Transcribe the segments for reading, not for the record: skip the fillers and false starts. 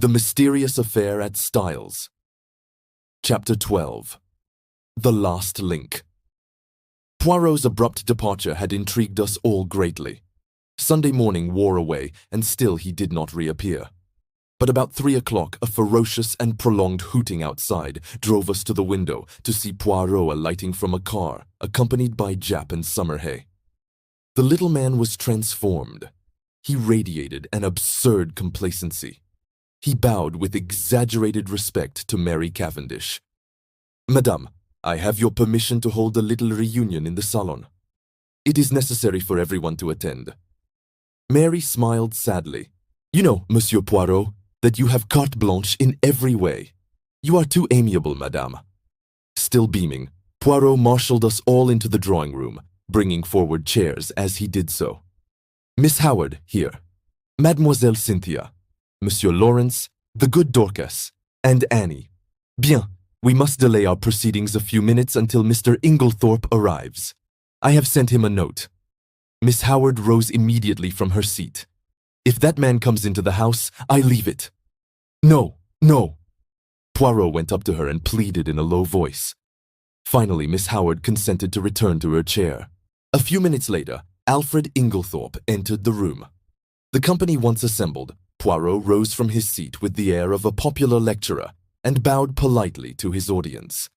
The Mysterious Affair at Styles. Chapter 12. The Last Link. Poirot's abrupt departure had intrigued us all greatly. Sunday morning wore away, and still he did not reappear. But about 3 o'clock, a ferocious and prolonged hooting outside drove us to the window to see Poirot alighting from a car, accompanied by Jap and Summerhay. The little man was transformed. He radiated an absurd complacency. He bowed with exaggerated respect to Mary Cavendish. "Madame, I have your permission to hold a little reunion in the salon. It is necessary for everyone to attend." Mary smiled sadly. "You know, Monsieur Poirot, that you have carte blanche in every way. You are too amiable, madame." Still beaming, Poirot marshaled us all into the drawing room, bringing forward chairs as he did so. "Miss Howard, here. Mademoiselle Cynthia. Monsieur Lawrence, the good Dorcas, and Annie. Bien, we must delay our proceedings a few minutes until Mr. Inglethorpe arrives. I have sent him a note." Miss Howard rose immediately from her seat. "If that man comes into the house, I leave it." "No, no." Poirot went up to her and pleaded in a low voice. Finally, Miss Howard consented to return to her chair. A few minutes later, Alfred Inglethorpe entered the room. The company once assembled, Poirot rose from his seat with the air of a popular lecturer and bowed politely to his audience.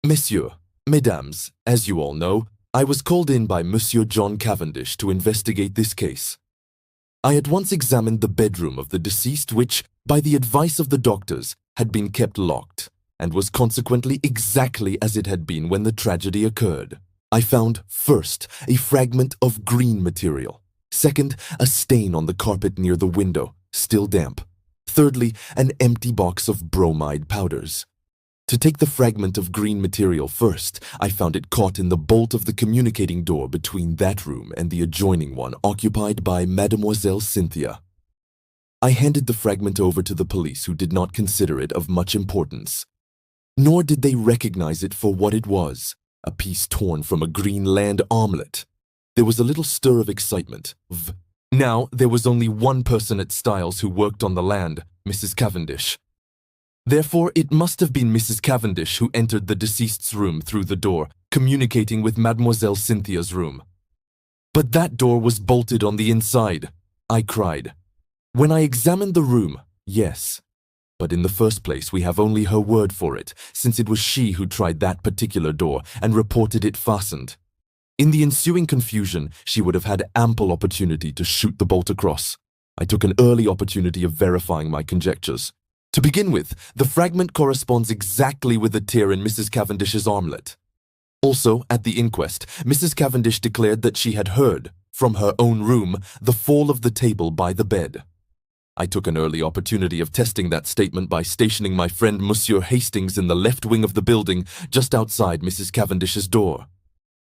"Messieurs, mesdames, as you all know, I was called in by Monsieur John Cavendish to investigate this case. I at once examined the bedroom of the deceased, which, by the advice of the doctors, had been kept locked, and was consequently exactly as it had been when the tragedy occurred. I found, first, a fragment of green material. Second, a stain on the carpet near the window, still damp. Thirdly, an empty box of bromide powders. To take the fragment of green material first, I found it caught in the bolt of the communicating door between that room and the adjoining one occupied by Mademoiselle Cynthia. I handed the fragment over to the police, who did not consider it of much importance. Nor did they recognize it for what it was, a piece torn from a Greenland omelette. There was a little stir of excitement. Now, there was only one person at Styles who worked on the land, Mrs. Cavendish. Therefore, it must have been Mrs. Cavendish who entered the deceased's room through the door, communicating with Mademoiselle Cynthia's room. "But that door was bolted on the inside," I cried. "When I examined the room, yes. But in the first place, we have only her word for it, since it was she who tried that particular door and reported it fastened. In the ensuing confusion, she would have had ample opportunity to shoot the bolt across. I took an early opportunity of verifying my conjectures. To begin with, the fragment corresponds exactly with the tear in Mrs. Cavendish's armlet. Also, at the inquest, Mrs. Cavendish declared that she had heard, from her own room, the fall of the table by the bed. I took an early opportunity of testing that statement by stationing my friend Monsieur Hastings in the left wing of the building, just outside Mrs. Cavendish's door.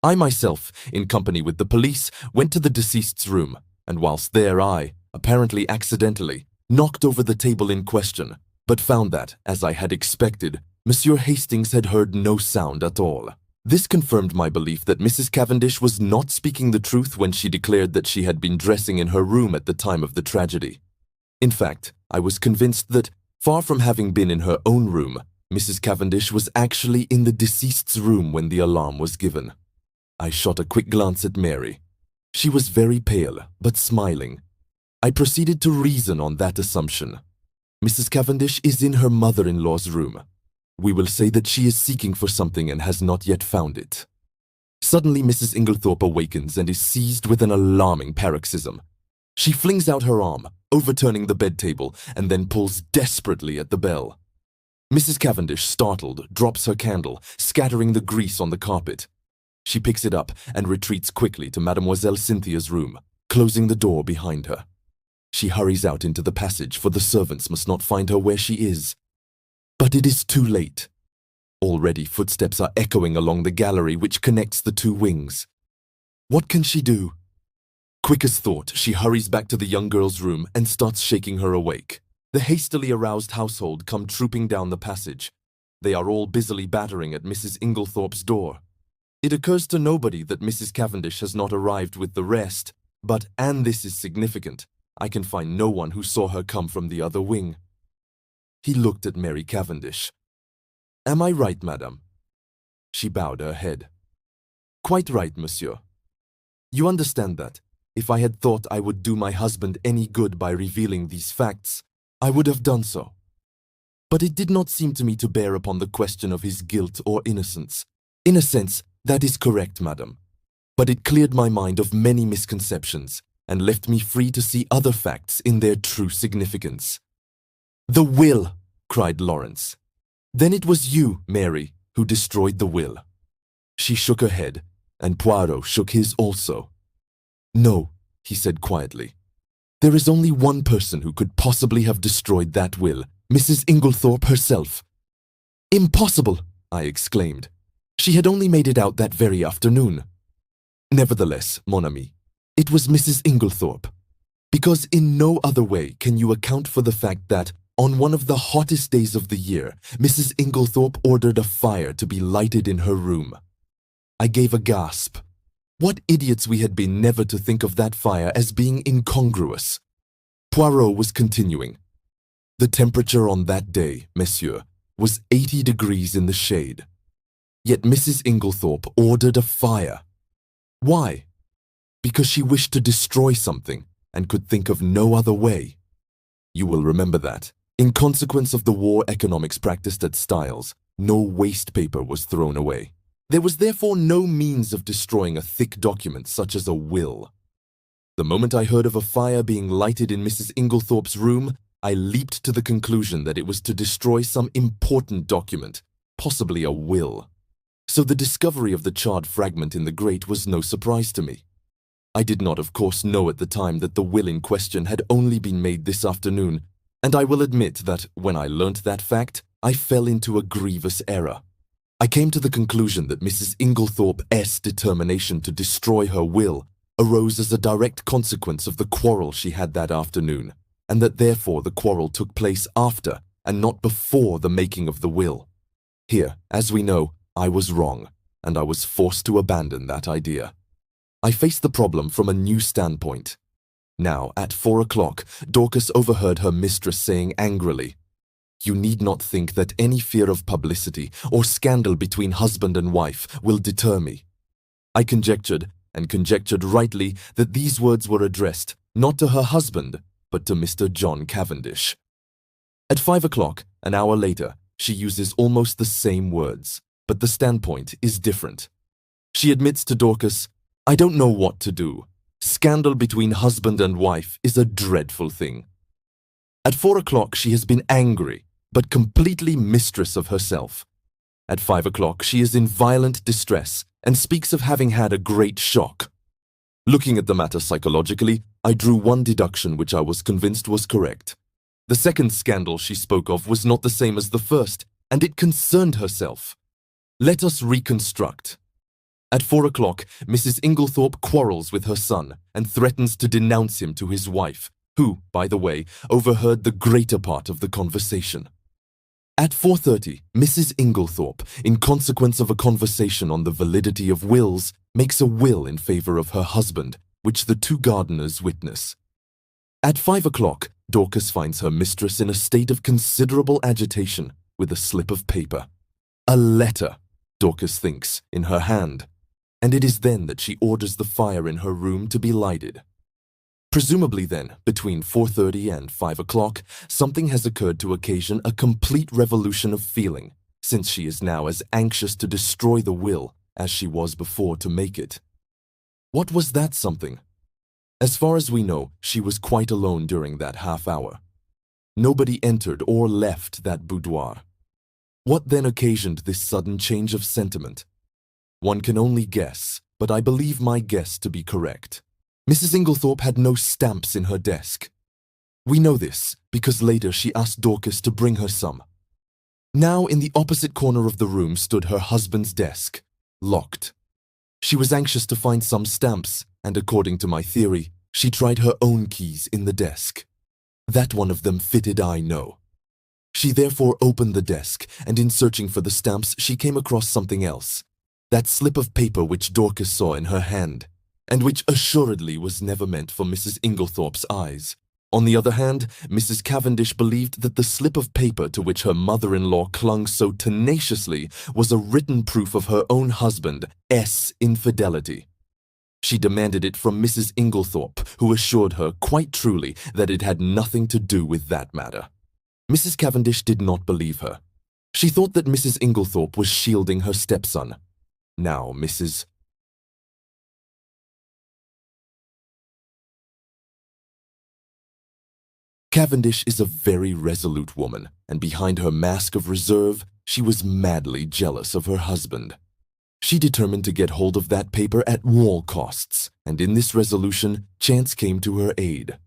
I myself, in company with the police, went to the deceased's room, and whilst there I, apparently accidentally, knocked over the table in question, but found that, as I had expected, Monsieur Hastings had heard no sound at all. This confirmed my belief that Mrs. Cavendish was not speaking the truth when she declared that she had been dressing in her room at the time of the tragedy. In fact, I was convinced that, far from having been in her own room, Mrs. Cavendish was actually in the deceased's room when the alarm was given. I shot a quick glance at Mary. She was very pale, but smiling. I proceeded to reason on that assumption. Mrs. Cavendish is in her mother-in-law's room. We will say that she is seeking for something and has not yet found it. Suddenly, Mrs. Inglethorpe awakens and is seized with an alarming paroxysm. She flings out her arm, overturning the bed table, and then pulls desperately at the bell. Mrs. Cavendish, startled, drops her candle, scattering the grease on the carpet. She picks it up and retreats quickly to Mademoiselle Cynthia's room, closing the door behind her. She hurries out into the passage, for the servants must not find her where she is. But it is too late. Already footsteps are echoing along the gallery which connects the two wings. What can she do? Quick as thought, she hurries back to the young girl's room and starts shaking her awake. The hastily aroused household come trooping down the passage. They are all busily battering at Mrs. Inglethorpe's door. It occurs to nobody that Mrs. Cavendish has not arrived with the rest, but, and this is significant, I can find no one who saw her come from the other wing. He looked at Mary Cavendish. "Am I right, madame?" She bowed her head. "Quite right, monsieur. You understand that, if I had thought I would do my husband any good by revealing these facts, I would have done so. But it did not seem to me to bear upon the question of his guilt or innocence. In a sense, that is correct, madam. But it cleared my mind of many misconceptions and left me free to see other facts in their true significance." "The will!" cried Lawrence. "Then it was you, Mary, who destroyed the will." She shook her head, and Poirot shook his also. "No," he said quietly. "There is only one person who could possibly have destroyed that will, Mrs. Inglethorpe herself." "Impossible!" I exclaimed. "She had only made it out that very afternoon." "Nevertheless, mon ami, it was Mrs. Inglethorpe, because in no other way can you account for the fact that, on one of the hottest days of the year, Mrs. Inglethorpe ordered a fire to be lighted in her room." I gave a gasp. What idiots we had been never to think of that fire as being incongruous. Poirot was continuing. "The temperature on that day, monsieur, was 80 degrees in the shade. Yet Mrs. Inglethorpe ordered a fire. Why? Because she wished to destroy something and could think of no other way. You will remember that, in consequence of the war economics practiced at Styles, no waste paper was thrown away. There was therefore no means of destroying a thick document such as a will. The moment I heard of a fire being lighted in Mrs. Inglethorpe's room, I leaped to the conclusion that it was to destroy some important document, possibly a will. So the discovery of the charred fragment in the grate was no surprise to me. I did not, of course, know at the time that the will in question had only been made this afternoon, and I will admit that when I learnt that fact, I fell into a grievous error. I came to the conclusion that Mrs. Inglethorpe's determination to destroy her will arose as a direct consequence of the quarrel she had that afternoon, and that therefore the quarrel took place after and not before the making of the will. Here, as we know, I was wrong, and I was forced to abandon that idea. I faced the problem from a new standpoint. Now, at 4 o'clock, Dorcas overheard her mistress saying angrily, "You need not think that any fear of publicity or scandal between husband and wife will deter me." I conjectured, and conjectured rightly, that these words were addressed not to her husband, but to Mr. John Cavendish. At 5 o'clock, an hour later, she uses almost the same words, but the standpoint is different. She admits to Dorcas, "I don't know what to do. Scandal between husband and wife is a dreadful thing." At 4 o'clock, she has been angry, but completely mistress of herself. At 5 o'clock, she is in violent distress and speaks of having had a great shock. Looking at the matter psychologically, I drew one deduction which I was convinced was correct. The second scandal she spoke of was not the same as the first, and it concerned herself. Let us reconstruct. At 4 o'clock, Mrs. Inglethorpe quarrels with her son and threatens to denounce him to his wife, who, by the way, overheard the greater part of the conversation. At 4:30, Mrs. Inglethorpe, in consequence of a conversation on the validity of wills, makes a will in favor of her husband, which the two gardeners witness. At 5 o'clock, Dorcas finds her mistress in a state of considerable agitation, with a slip of paper. A letter, Dorcas thinks, in her hand, and it is then that she orders the fire in her room to be lighted. Presumably then, between 4:30 and 5 o'clock, something has occurred to occasion a complete revolution of feeling, since she is now as anxious to destroy the will as she was before to make it. What was that something? As far as we know, she was quite alone during that half hour. Nobody entered or left that boudoir. What then occasioned this sudden change of sentiment? One can only guess, but I believe my guess to be correct. Mrs. Inglethorpe had no stamps in her desk. We know this because later she asked Dorcas to bring her some. Now in the opposite corner of the room stood her husband's desk, locked. She was anxious to find some stamps, and according to my theory, she tried her own keys in the desk. That one of them fitted, I know. She therefore opened the desk, and in searching for the stamps she came across something else, that slip of paper which Dorcas saw in her hand, and which assuredly was never meant for Mrs. Inglethorpe's eyes. On the other hand, Mrs. Cavendish believed that the slip of paper to which her mother-in-law clung so tenaciously was a written proof of her own husband, S. infidelity. She demanded it from Mrs. Inglethorpe, who assured her quite truly that it had nothing to do with that matter. Mrs. Cavendish did not believe her. She thought that Mrs. Inglethorpe was shielding her stepson. Now, Mrs. Cavendish is a very resolute woman, and behind her mask of reserve, she was madly jealous of her husband. She determined to get hold of that paper at all costs, and in this resolution, chance came to her aid.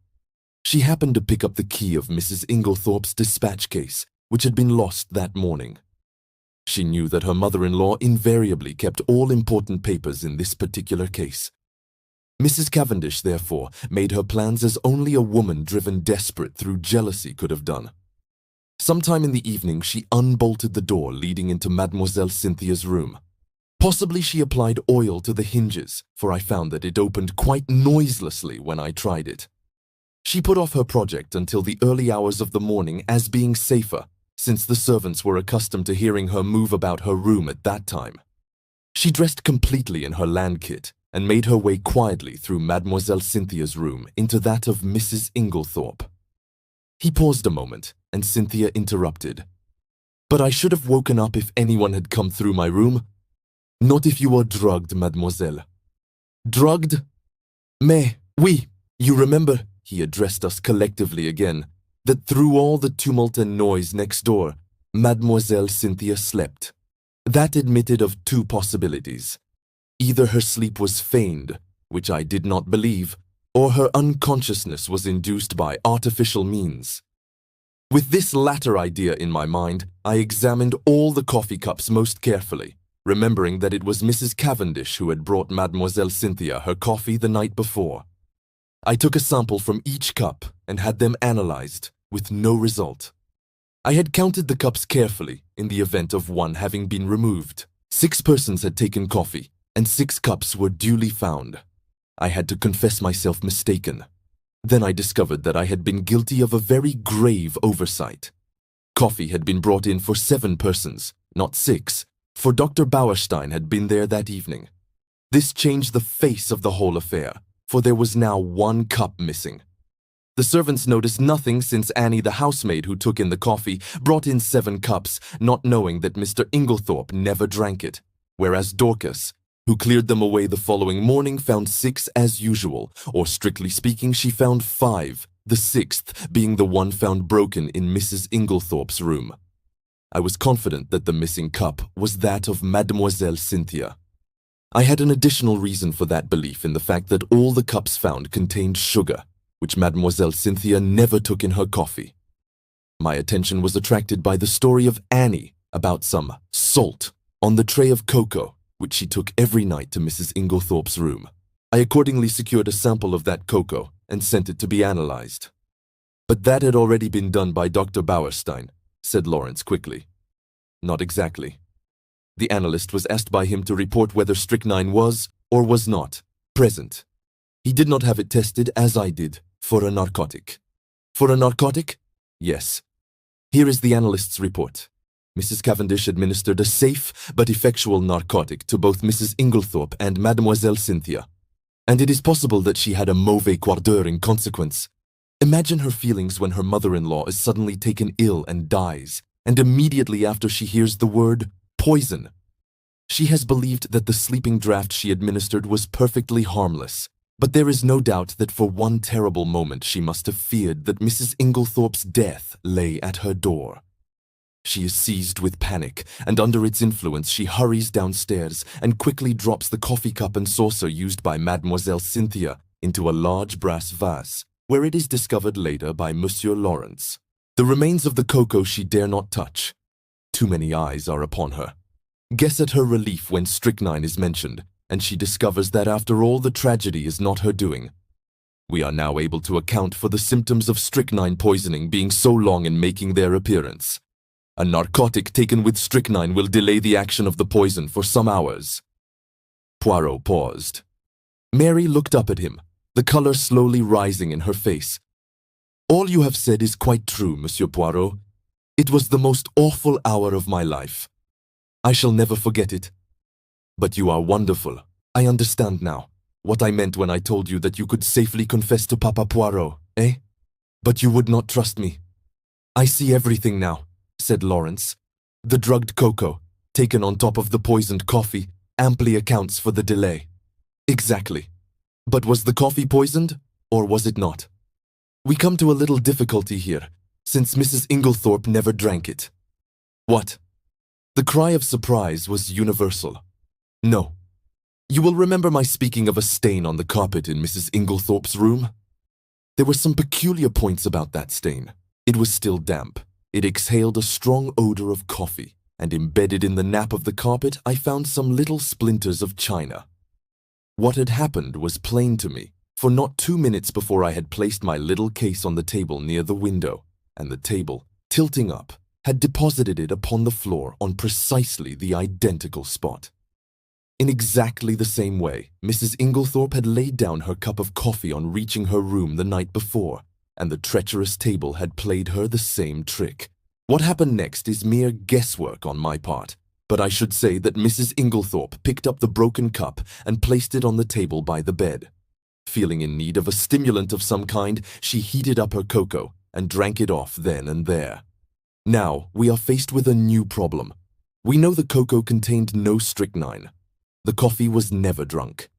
She happened to pick up the key of Mrs. Inglethorpe's dispatch case, which had been lost that morning. She knew that her mother-in-law invariably kept all important papers in this particular case. Mrs. Cavendish, therefore, made her plans as only a woman driven desperate through jealousy could have done. Sometime in the evening, she unbolted the door leading into Mademoiselle Cynthia's room. Possibly she applied oil to the hinges, for I found that it opened quite noiselessly when I tried it. She put off her project until the early hours of the morning as being safer, since the servants were accustomed to hearing her move about her room at that time. She dressed completely in her land kit and made her way quietly through Mademoiselle Cynthia's room into that of Mrs. Inglethorpe. He paused a moment, and Cynthia interrupted. "But I should have woken up if anyone had come through my room. Not if you were drugged, mademoiselle." "Drugged? Mais, oui, you remember," he addressed us collectively again, "that through all the tumult and noise next door, Mademoiselle Cynthia slept. That admitted of two possibilities. Either her sleep was feigned, which I did not believe, or her unconsciousness was induced by artificial means. With this latter idea in my mind, I examined all the coffee cups most carefully, remembering that it was Mrs. Cavendish who had brought Mademoiselle Cynthia her coffee the night before. I took a sample from each cup and had them analyzed, with no result. I had counted the cups carefully in the event of one having been removed. 6 persons had taken coffee, and 6 cups were duly found. I had to confess myself mistaken. Then I discovered that I had been guilty of a very grave oversight. Coffee had been brought in for 7 persons, not 6, for Dr. Bauerstein had been there that evening. This changed the face of the whole affair, for there was now 1 cup missing. The servants noticed nothing since Annie, the housemaid who took in the coffee, brought in 7 cups, not knowing that Mr. Inglethorpe never drank it, whereas Dorcas, who cleared them away the following morning, found 6 as usual, or strictly speaking, she found 5, the 6th being the one found broken in Mrs. Inglethorpe's room. I was confident that the missing cup was that of Mademoiselle Cynthia. I had an additional reason for that belief in the fact that all the cups found contained sugar, which Mademoiselle Cynthia never took in her coffee. My attention was attracted by the story of Annie about some salt on the tray of cocoa, which she took every night to Mrs. Inglethorpe's room. I accordingly secured a sample of that cocoa and sent it to be analyzed. "But that had already been done by Dr. Bauerstein," said Lawrence quickly. "Not exactly. The analyst was asked by him to report whether strychnine was, or was not, present. He did not have it tested, as I did, for a narcotic." "For a narcotic?" "Yes. Here is the analyst's report. Mrs. Cavendish administered a safe but effectual narcotic to both Mrs. Inglethorpe and Mademoiselle Cynthia, and it is possible that she had a mauvais quart d'heure in consequence. Imagine her feelings when her mother-in-law is suddenly taken ill and dies, and immediately after she hears the word poison. She has believed that the sleeping draught she administered was perfectly harmless, but there is no doubt that for one terrible moment she must have feared that Mrs. Inglethorpe's death lay at her door. She is seized with panic, and under its influence she hurries downstairs and quickly drops the coffee cup and saucer used by Mademoiselle Cynthia into a large brass vase, where it is discovered later by Monsieur Lawrence. The remains of the cocoa she dare not touch. Too many eyes are upon her. Guess at her relief when strychnine is mentioned, and she discovers that after all the tragedy is not her doing. We are now able to account for the symptoms of strychnine poisoning being so long in making their appearance. A narcotic taken with strychnine will delay the action of the poison for some hours." Poirot paused. Mary looked up at him, the color slowly rising in her face. All you have said is quite true, Monsieur Poirot. It was the most awful hour of my life. I shall never forget it. But you are wonderful. I understand now what I meant when I told you that you could safely confess to Papa Poirot, eh? But you would not trust me. I see everything now, said Lawrence. The drugged cocoa, taken on top of the poisoned coffee, amply accounts for the delay. Exactly. But was the coffee poisoned, or was it not? We come to a little difficulty here, since Mrs. Inglethorpe never drank it. What? The cry of surprise was universal. No. You will remember my speaking of a stain on the carpet in Mrs. Inglethorpe's room? There were some peculiar points about that stain. It was still damp. It exhaled a strong odor of coffee, and embedded in the nap of the carpet I found some little splinters of china. What had happened was plain to me, for not 2 minutes before I had placed my little case on the table near the window, and the table, tilting up, had deposited it upon the floor on precisely the identical spot. In exactly the same way, Mrs. Inglethorpe had laid down her cup of coffee on reaching her room the night before, and the treacherous table had played her the same trick. What happened next is mere guesswork on my part, but I should say that Mrs. Inglethorpe picked up the broken cup and placed it on the table by the bed. Feeling in need of a stimulant of some kind, she heated up her cocoa and drank it off then and there. Now we are faced with a new problem. We know the cocoa contained no strychnine. The coffee was never drunk.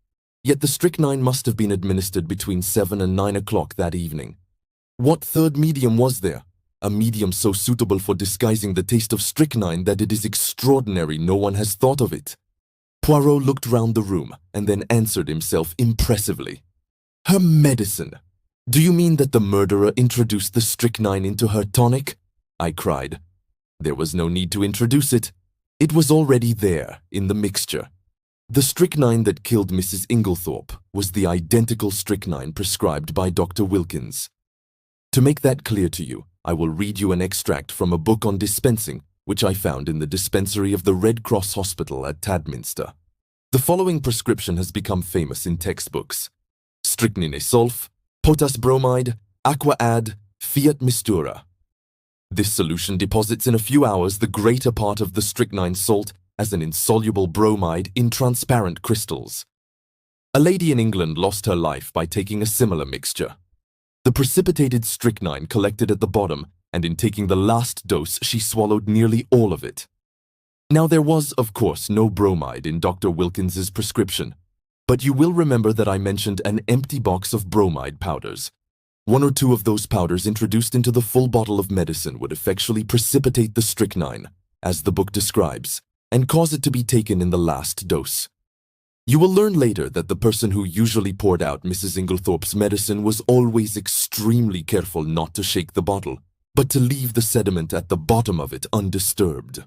Yet the strychnine must have been administered between 7 and 9 o'clock that evening. What third medium was there? A medium so suitable for disguising the taste of strychnine that it is extraordinary no one has thought of it. Poirot looked round the room and then answered himself impressively. Her medicine! Do you mean that the murderer introduced the strychnine into her tonic? I cried. There was no need to introduce it. It was already there, in the mixture. The strychnine that killed Mrs. Inglethorpe was the identical strychnine prescribed by Dr. Wilkins. To make that clear to you, I will read you an extract from a book on dispensing, which I found in the dispensary of the Red Cross Hospital at Tadminster. The following prescription has become famous in textbooks. Strychnine sulf, potass bromide, aqua add, fiat mistura. This solution deposits in a few hours the greater part of the strychnine salt as an insoluble bromide in transparent crystals. A lady in England lost her life by taking a similar mixture. The precipitated strychnine collected at the bottom, and in taking the last dose she swallowed nearly all of it. Now there was, of course, no bromide in Dr. Wilkins's prescription, but you will remember that I mentioned an empty box of bromide powders. 1 or 2 of those powders introduced into the full bottle of medicine would effectually precipitate the strychnine, as the book describes, and cause it to be taken in the last dose. You will learn later that the person who usually poured out Mrs. Inglethorpe's medicine was always extremely careful not to shake the bottle, but to leave the sediment at the bottom of it undisturbed.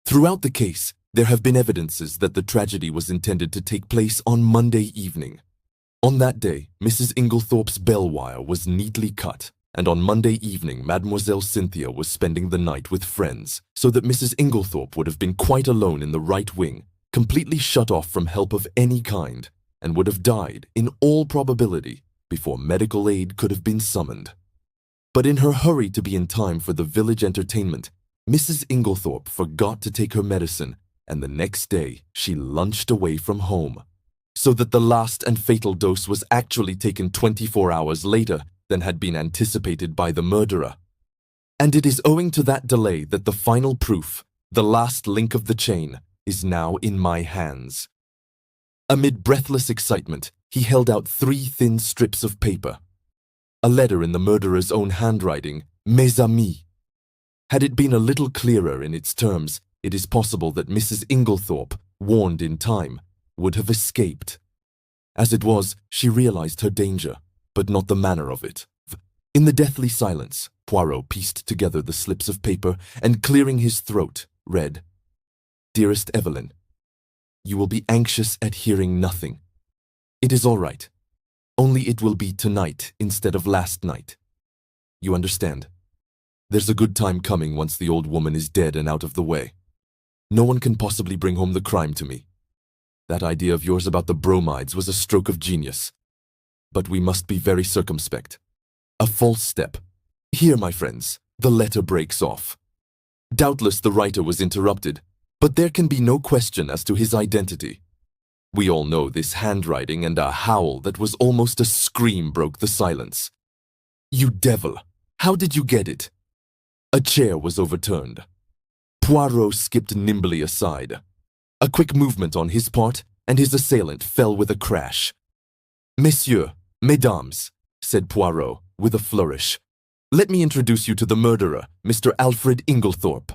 Throughout the case, there have been evidences that the tragedy was intended to take place on Monday evening. On that day, Mrs. Inglethorpe's bell wire was neatly cut, and on Monday evening Mademoiselle Cynthia was spending the night with friends, so that Mrs. Inglethorpe would have been quite alone in the right wing, completely shut off from help of any kind, and would have died, in all probability, before medical aid could have been summoned. But in her hurry to be in time for the village entertainment, Mrs. Inglethorpe forgot to take her medicine, and the next day she lunched away from home, so that the last and fatal dose was actually taken 24 hours later than had been anticipated by the murderer. And it is owing to that delay that the final proof, the last link of the chain, is now in my hands. Amid breathless excitement, he held out 3 thin strips of paper. A letter in the murderer's own handwriting, Mes amis. Had it been a little clearer in its terms, it is possible that Mrs. Inglethorpe, warned in time, would have escaped. As it was, she realized her danger, but not the manner of it. In the deathly silence, Poirot pieced together the slips of paper and, clearing his throat, read, Dearest Evelyn, you will be anxious at hearing nothing. It is all right. Only it will be tonight instead of last night. You understand? There's a good time coming once the old woman is dead and out of the way. No one can possibly bring home the crime to me. That idea of yours about the bromides was a stroke of genius. But we must be very circumspect. A false step. Here, my friends, the letter breaks off. Doubtless the writer was interrupted, but there can be no question as to his identity. We all know this handwriting, and a howl that was almost a scream broke the silence. You devil! How did you get it? A chair was overturned. Poirot skipped nimbly aside. A quick movement on his part, and his assailant fell with a crash. Messieurs, mesdames, said Poirot with a flourish. Let me introduce you to the murderer, Mr. Alfred Inglethorpe.